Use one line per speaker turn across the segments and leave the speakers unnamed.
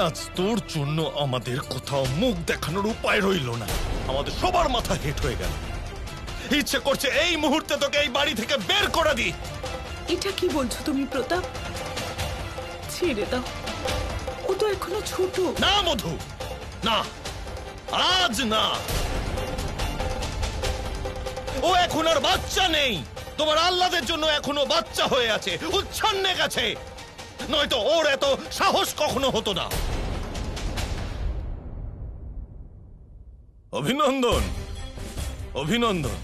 আজ তোর জন্য আমাদের কোথাও মুখ দেখানোর উপায় রইল না। আমাদের সবার মাথা হেট হয়ে গেল। ইচ্ছে করছে এই মুহূর্তে তোকে এই বাড়ি থেকে বের করে দিই।
এটা কি বলছো তুমি প্রতাপ? ছেড়ে দাও, ও তো এখনো ছোট।
না মধু, না, আজ না। ও এখন আর বাচ্চা নেই। তোমার আল্লাদের জন্য এখনো বাচ্চা হয়ে আছে, উচ্ছন্নে গেছে। নয়তো ওর এত সাহস কখনো হতো না। অভিনন্দন, অভিনন্দন।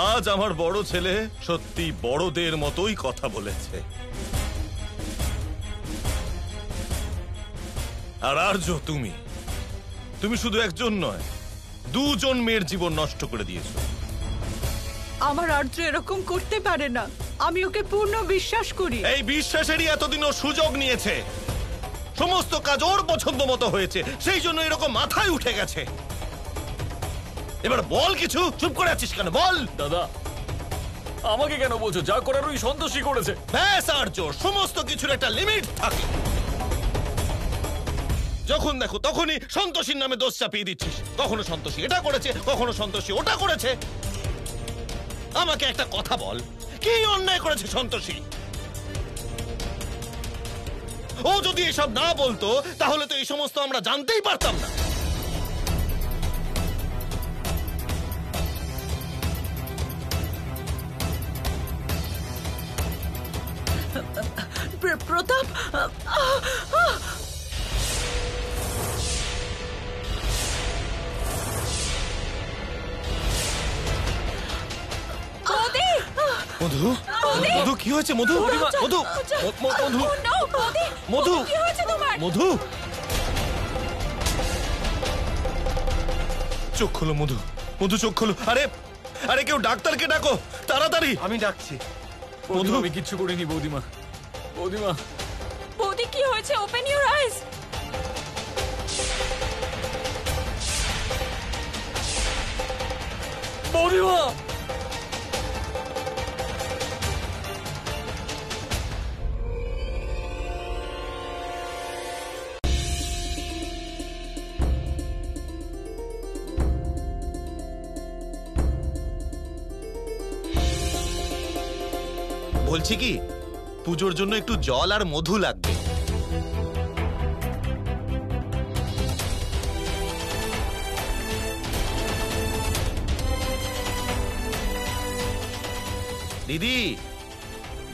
আজ আমার বড় ছেলে সত্যি বড়দের মতোই কথা বলেছে। আর আর্য, তুমি শুধু একজন নয়, দুজন মেয়ের জীবন নষ্ট করে দিয়েছো।
আমার আর্য এরকম করতে পারে না, আমি ওকে পূর্ণ বিশ্বাস করি।
এই বিশ্বাসেরই এতদিনও সুযোগ নিয়েছে। সমস্ত কাজ ওর পছন্দ মতো হয়েছে, সেই জন্য এরকম মাথায় উঠে গেছে। এবার বল কিছু, চুপ করে আছিস কেন? বল।
দাদা, আমাকে কেন বলছো? যা করার ওই সন্তোষী করেছে।
ব্যাস আর্য, সমস্ত কিছুর একটা লিমিট থাকে। যখন দেখো তখনই সন্তোষীর নামে দোষ চাপিয়ে দিচ্ছিস। কখনো সন্তোষী এটা করেছে, কখনো সন্তোষী ওটা করেছে। আমাকে একটা কথা বল, কি অন্যায় করেছে সন্তোষী? ও যদি এসব না বলতো তাহলে তো এই সমস্ত আমরা জানতেই পারতাম না।
প্রতাপ,
মধু, মধু কি হয়েছে? মধু, মধু, মধু, মধু, মধু, চোখ খোলো মধু, মধু চোখ খোলো। আরে আরে কেউ ডাক্তারকে ডাকো তাড়াতাড়ি।
আমি ডাকছি।
মধু,
আমি কিচ্ছু করিনি বৌদিমা। বৌদিমা,
বৌদি কি হয়েছে? Open your eyes.
বৌদিমা।
বলছি কি, পুজোর জন্য একটু জল আর মধু লাগবে। দিদি,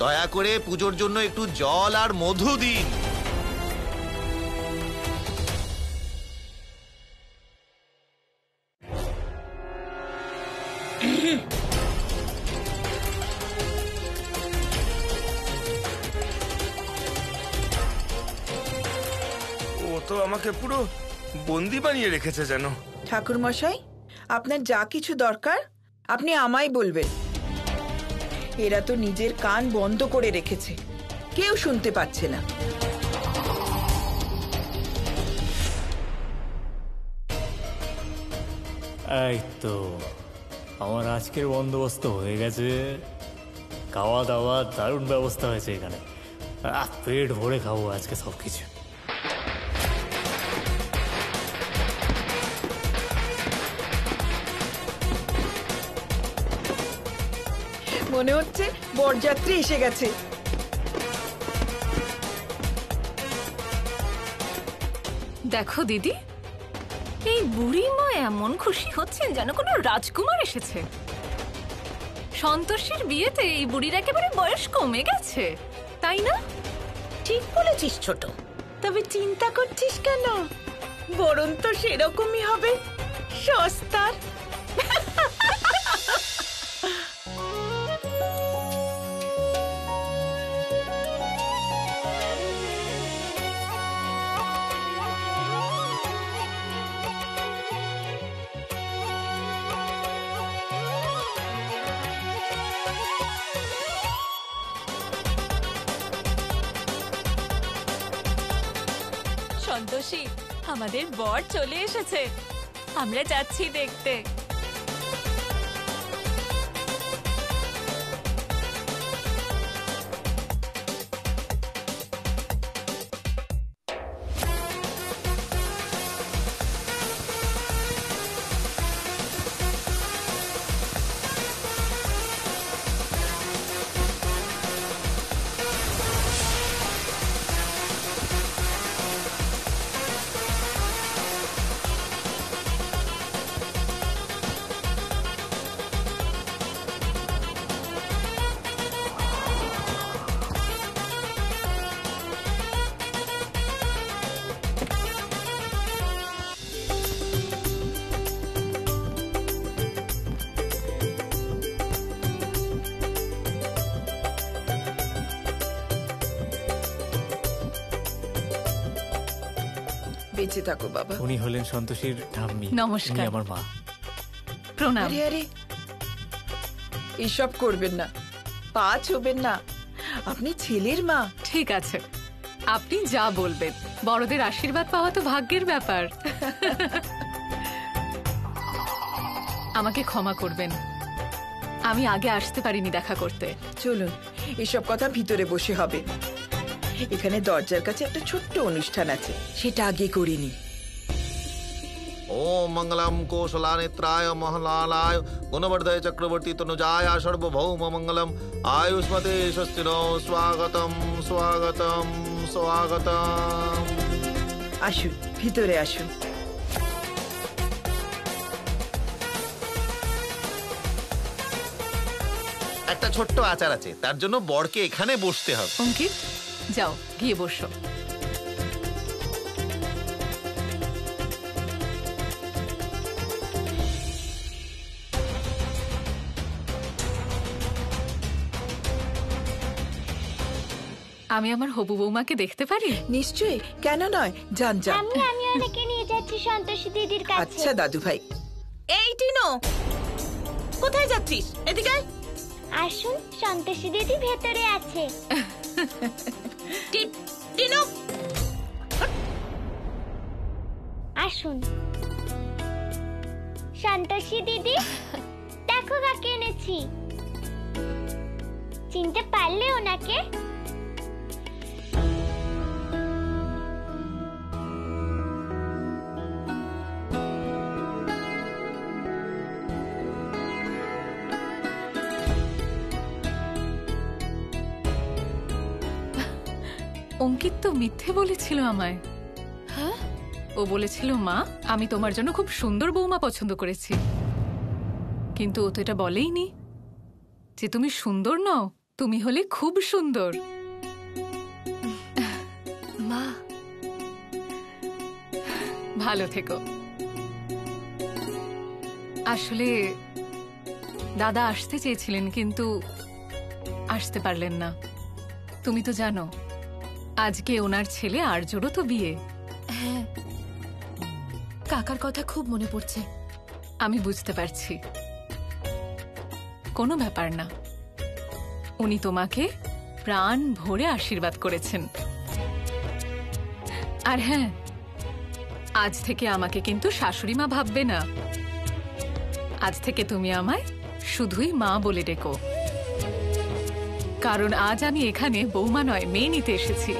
দয়া করে পুজোর জন্য একটু জল আর মধু দিন।
ও তো আমাকে পুরো বন্দি বানিয়ে রেখেছে যেন।
ঠাকুর মশাই, আপনার যা কিছু দরকার আপনি আমায় বলবেন। এরা তো নিজের কান বন্ধ করে রেখেছে, কেউ শুনতে পাচ্ছে না।
এই তো আমার আজকের বন্দোবস্ত হয়ে গেছে। খাওয়া দাওয়া দারুণ ব্যবস্থা হয়েছে এখানে। পেট ভরে খাবো আজকে সবকিছু।
মনে হচ্ছে বরযাত্রী এসে গেছে।
দেখো দিদি, এই বুড়ি মা এমন খুশি হচ্ছেন যেন কোনো রাজকুমার এসেছে। সন্তোষীর বিয়েতে এই বুড়ির একেবারে বয়স কমে গেছে, তাই না?
ঠিক বলেছিস ছোট। তবে চিন্তা করছিস কেন? বরণ তো সেরকমই হবে, সস্তার।
সন্তোষী, আমাদের বর চলে এসেছে, আমরা যাচ্ছি দেখতে।
বেঁচে থাকো বাবা।
উনি হলেন সন্তোষীর ঠাম্মি।
নমস্কার।
উনি আমার মা।
প্রণাম।
আরে আরে, এসব করবেন না, পা ছোবেন না, আপনি ছেলের মা।
ঠিক আছে, আপনি যা বলবেন। বড়দের আশীর্বাদ পাওয়া তো ভাগ্যের ব্যাপার। আমাকে ক্ষমা করবেন, আমি আগে আসতে পারিনি দেখা করতে।
চলুন, এসব কথা ভিতরে বসে হবে। এখানে দরজার কাছে একটা ছোট্ট অনুষ্ঠান আছে, সেটা আগে করে নি।
ओम मंगलम कोशलानेत्राय महलालाय गुणवर्धय चक्रवर्ती तनुजाय सर्वभौम मंगलम आयुष्मते स्वस्तिनो स्वागतम स्वागतम स्वागतम।
আসুন, ভিতরে আসুন।
একটা ছোট্ট আচার আছে, তার জন্য বরকে এখানে বসতে হবে।
অঙ্কিত, যাও গিয়ে বসো। আমি আমার হবু বৌমাকে দেখতে পারি?
নিশ্চয়ই, কেন নয়, যান যান।
আমি ওনাকে নিয়ে যাচ্ছি সন্তোষী দিদির কাছে।
আচ্ছা দাদু ভাই।
এই টিনো, কোথায় যাচ্ছিস? এদিকে আয়।
আসুন, সন্তোষী দিদি ভেতরে আছে।
টিনো,
আসুন সন্তোষী দিদি, দেখো কাকে এনেছি। চিনতে পারলে ওনাকে?
অঙ্কিত তো মিথ্যে বলেছিল আমায়। হ্যাঁ, ও বলেছিল মা, আমি তোমার জন্য খুব সুন্দর বৌমা পছন্দ করেছি, কিন্তু ও তো এটা বলেইনি যে তুমি সুন্দর নও, তুমি হলে খুব সুন্দর। মা, ভালো থেকো। আসলে দাদা আসতে চেয়েছিলেন, কিন্তু আসতে পারলেন না। তুমি তো জানো আজকে ওনার ছেলে আর্যরও তো বিয়ে।
হ্যাঁ, কাকার কথা খুব মনে পড়ছে।
আমি বুঝতে পারছি, কোনো ব্যাপার না। উনি তোমাকে প্রাণ ভরে আশীর্বাদ করেছেন। আর হ্যাঁ, আজ থেকে আমাকে কিন্তু শাশুড়ি মা ভাববে না। আজ থেকে তুমি আমায় শুধুই মা বলে ডেকো, কারণ আজ আমি এখানে বৌমা নয়, মেয়ে নিতে এসেছি।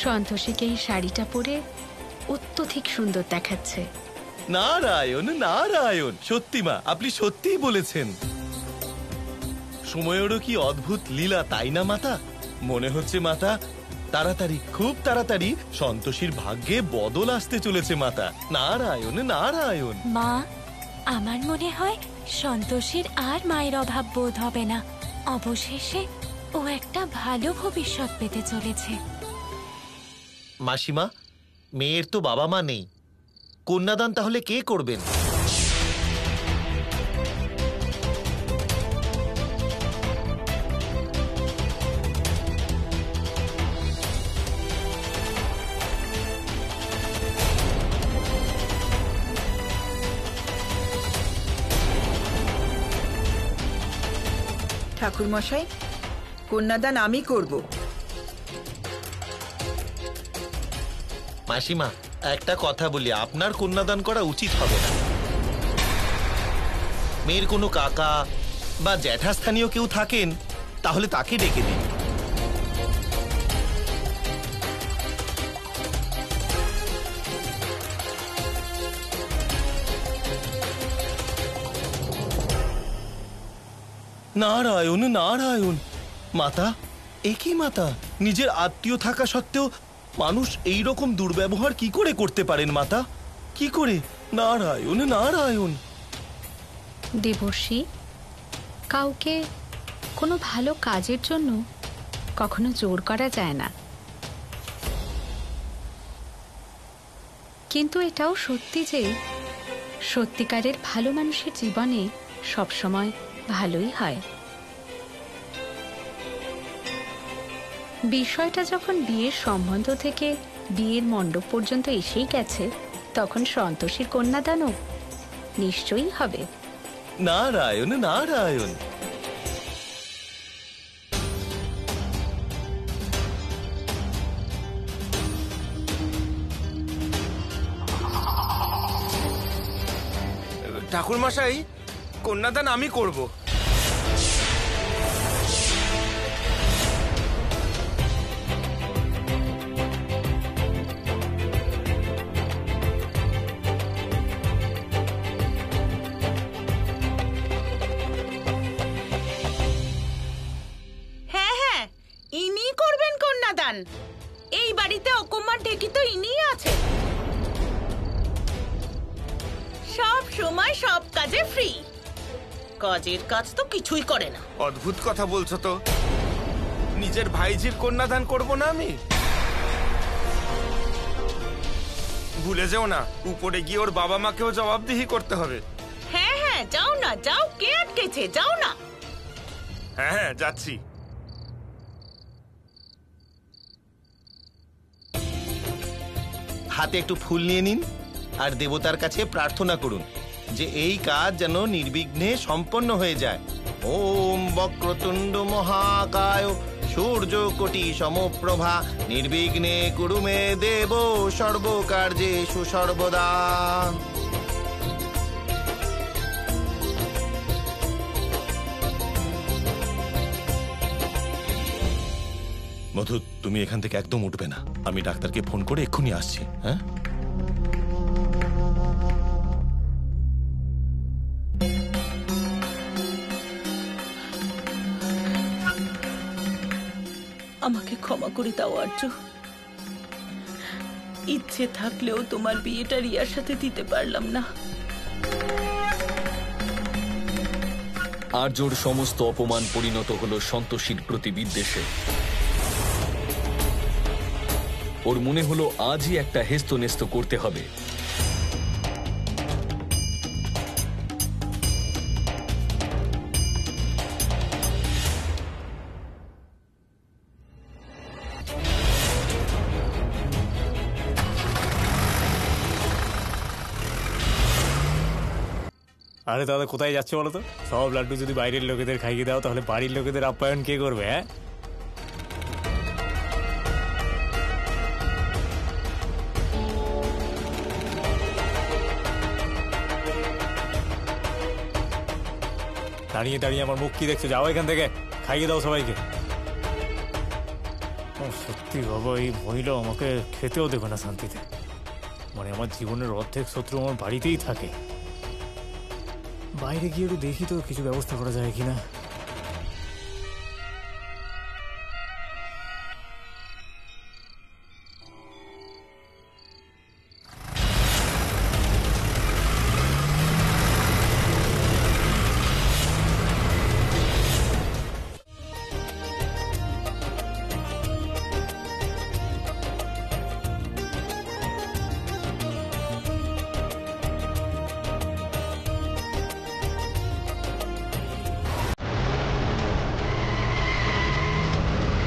সন্তোষীকে এই শাড়িটা পরে অত্যধিক সুন্দর দেখাচ্ছে।
নারায়ণ নারায়ণ, সত্যি মা, আপনি সত্যিই বলেছেন। সময়েরও কি অদ্ভুত লীলা, তাই না মাতা? মনে হচ্ছে মাতা, তাড়াতাড়ি, খুব তাড়াতাড়ি সন্তোষীর ভাগ্যে বদল আসতে চলেছে মাতা। নারায়ণ নারায়ণ।
মা, আমার মনে হয় সন্তোষীর আর মায়ের অভাব বোধ হবে না। অবশেষে ও একটা ভালো ভবিষ্যৎ পেতে চলেছে।
মাসিমা, মেয়ের তো বাবা মা নেই, কন্যাদান তাহলে কে করবেন?
ঠাকুর মশাই, কন্যাদান আমি করব।
মাসিমা, একটা কথা বলি, আপনার কন্যাদান করা উচিত হবে না। মেয়ের কোনো কাকা বা জ্যাঠাস্থানীয় কেউ থাকেন, তাহলে তাকে ডেকে দিন। নারায়ণ নারায়ণ। মাতা, একই মাতা, নিজের আত্মীয় থাকা সত্ত্বেও মানুষ এই রকম দুর্ব্যবহার কি করে করতে পারেন মাতা? কি করে? নারায়ণ নারায়ণ।
দেবর্ষী, কাউকে কোনো ভালো কাজের জন্য কখনো জোর করা যায় না, কিন্তু এটাও সত্যি যে সত্যিকারের ভালো মানুষের জীবনে সবসময় ভালোই হয়। বিষয়টা যখন বিয়ের সম্বন্ধ থেকে বিয়ের মণ্ডপ পর্যন্ত এসেই গেছে, তখন সন্তোষীর কন্যাদানও নিশ্চয়ই হবে।
নারায়ণ নারায়ণ।
ঠাকুরমশাই, কন্যাদান আমি করব।
হ্যাঁ হ্যাঁ, ইনি করবেন কন্যাদান। এই বাড়িতে অকম্মা টেকি তো ইনিই আছে, সব সময় সব কাজে ফ্রি। কাজের কাজ তো কিছুই করে না।
অদ্ভুত কথা বলছো তো। নিজের ভাইজির কন্যাদান করব না আমি? ভুলে যেও না, উপরে গিয়ে ওর বাবা মাকেও জবাবদিহি করতে হবে।
হ্যাঁ হ্যাঁ, যাও না, যাও, কে আটকেছে, যাও না।
হ্যাঁ হ্যাঁ, যাচ্ছি।
হাতে একটু ফুল নিয়ে নিন আর দেবতার কাছে প্রার্থনা করুন যে এই কাজ যেন নির্বিঘ্নে সম্পন্ন হয়ে যায়। ওম বক্রতুণ্ড মহাকায় সূর্যকোটি সমপ্রভা নির্বিঘ্নে কুরু মে দেব সর্বকার্যেষু সর্বদা। মধু, তুমি এখান থেকে একদম উঠবে না। আমি ডাক্তারকে ফোন করে এক্ষুনি আসছি। হ্যাঁ,
আমাকে ক্ষমা করে দাও আর্য। ইচ্ছে থাকলেও তোমার বিয়েটা রিয়ার সাথে দিতে পারলাম না।
আর্যর সমস্ত অপমান পরিণত হলো সন্তোষীর প্রতি বিদ্বেষে। ওর মনে হলো আজই একটা হেস্তনেস্ত করতে হবে।
আরে দাদা, কোথায় যাচ্ছে বলো তো? সব লাড্ডু যদি বাইরের লোকেদের খাইয়ে দাও, তাহলে বাড়ির লোকেদের আপ্যায়ন কে করবে? হ্যাঁ, দাঁড়িয়ে দাঁড়িয়ে আমার মুখ কি দেখছো? যাও এখান থেকে, খাইয়ে দাও সবাইকে। সত্যি বাবা, এই মহিলা আমাকে খেতেও দেবে না শান্তিতে। মানে আমার জীবনের অর্ধেক শত্রু আমার বাড়িতেই থাকে। বাইরে গিয়ে একটু দেখি তো কিছু ব্যবস্থা করা যায় কিনা।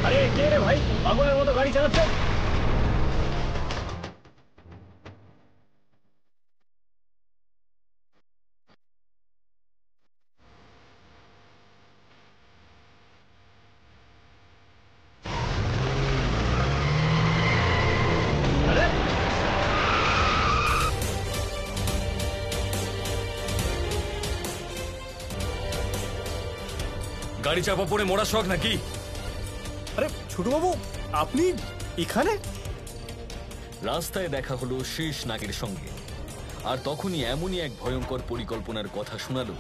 আরে কে রে ভাই, পাগলের মতো গাড়ি চালাচ্ছে?
গাড়ি চাপা পড়ে মোড়া শখ নাকি?
আরে ছোট বাবু, আপনি এখানে?
রাস্তায় দেখা হলো শেষ নাগের সঙ্গে, আর তখনই এমনই এক ভয়ঙ্কর পরিকল্পনার কথা শোনালো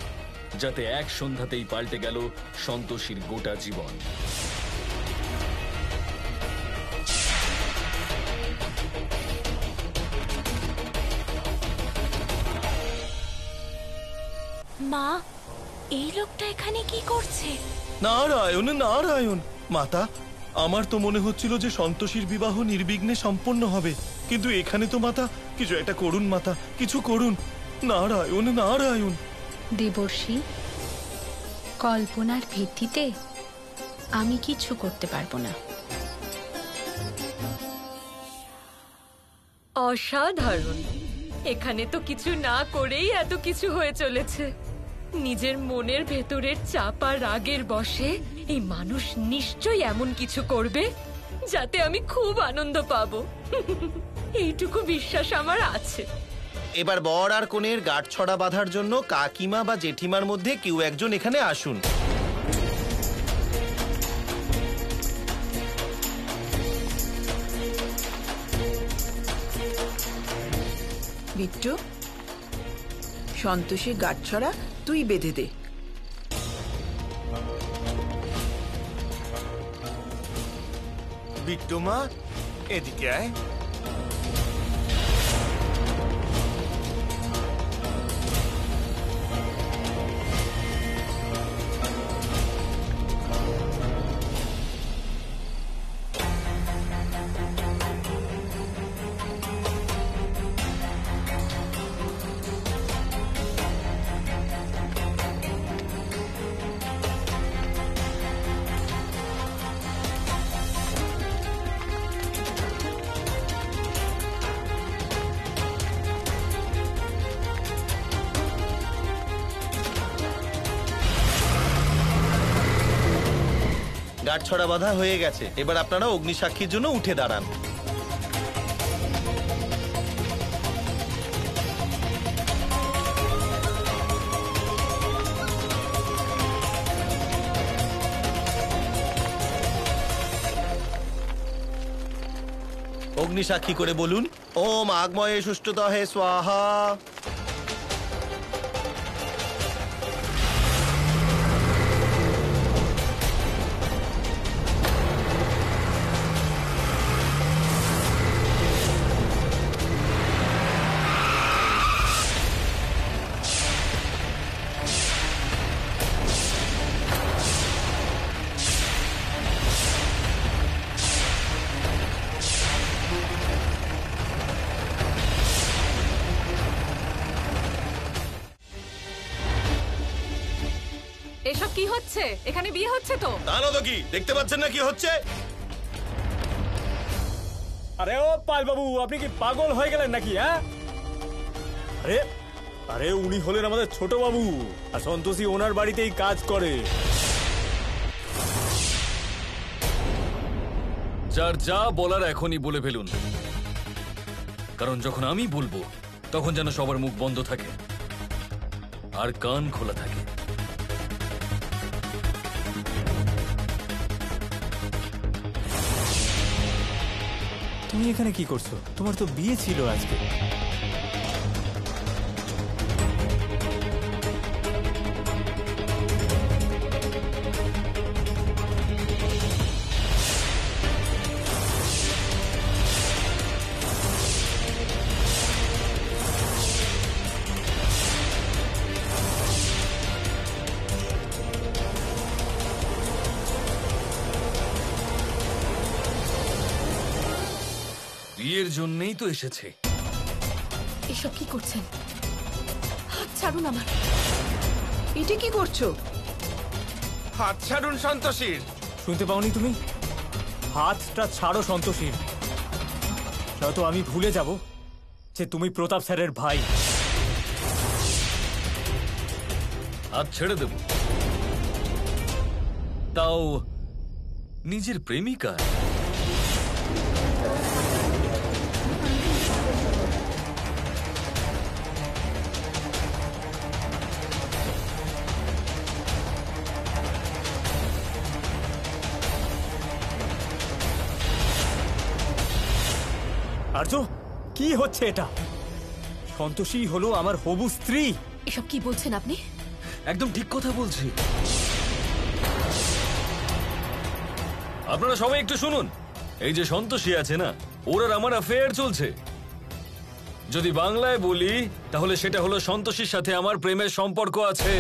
যাতে এক সন্ধ্যাতেই পাল্টে গেল সন্তোষীর গোটা জীবন।
মা, এই লোকটা এখানে কি করছে?
নারায়ণ নারায়ণ। মাতা, আমার তো মনে হচ্ছিল যে সন্তোষীর বিবাহ নির্বিঘ্নে সম্পন্ন হবে, কিন্তু এখানে তো মাতা কিছু একটা করুন, মাতা কিছু করুন। নারায়ণ নারায়ণ।
দেবর্ষি, কল্পনার ভিত্তিতে আমি কিছু করতে পারবো না।
অসাধারণ। এখানে তো কিছু না করেই এত কিছু হয়ে চলেছে। নিজের মনের ভেতরের চাপা রাগের বশে এই মানুষ নিশ্চয়ই এমন কিছু করবে যাতে আমি খুব আনন্দ পাবো। এইটুকু বিশ্বাস আমার আছে।
এবার বর আর কনের গাঁটছড়া বাঁধার জন্য কাকিমা বা জেঠিমার মধ্যে কেউ একজন এখানে আসুন।
বিট্টু, সন্তোষীর গাঁটছড়া তুই বেঁধে দে।
বিট্টু মা, এদিকে আয়।
গাঁটছড়া বাঁধা হয়ে গেছে, এবার আপনারা অগ্নিসাক্ষীর জন্য উঠে দাঁড়ান। অগ্নিসাক্ষী করে বলুন, ওম আগময়ে সুষ্ঠুতহে স্বাহা।
এসব কি হচ্ছে? এখানে বিয়ে হচ্ছে তো?
জানো তো কি, দেখতে পাচ্ছেন না কি হচ্ছে?
আরে ও পাল বাবু, আপনি কি পাগল হয়ে গেলেন নাকি? হ্যাঁ, আরে আরে উনি হলেন আমাদের ছোট বাবু, আর সন্তোষী ওনার বাড়িতেই কাজ করে।
যার যা বলার এখনই বলে ফেলুন, কারণ যখন আমি বলবো তখন যেন সবার মুখ বন্ধ থাকে আর কান খোলা থাকে।
তুমি এখানে কি করছো? তোমার তো বিয়ে ছিল আজকে।
বিয়ের জন্যই তো এসেছে।
এসব কি করছেন? হাত ছাড়ুন আমার।
এটা কি করছো?
হাত ছাড়ুন সন্তোষীর।
শুনতে পাওনি তুমি? হাতটা ছাড়ো সন্তোষীর, নয়তো আমি ভুলে যাব যে তুমি প্রতাপ স্যারের ভাই।
হাত ছেড়ে দেব, তাও নিজের প্রেমিকা।
আর্য, কি হচ্ছে এটা? সন্তোষী হলো আমার হবু স্ত্রী।
এসব কি বলছেন আপনি?
একদম ঠিক কথা বলছি। আপনারা সবাই একটু শুনুন। এই যে সন্তোষী আছে না, ওর আর আমার অ্যাফেয়ার চলছে। যদি বাংলায় বলি তাহলে সেটা হলো সন্তোষীর সাথে আমার প্রেমের সম্পর্ক আছে।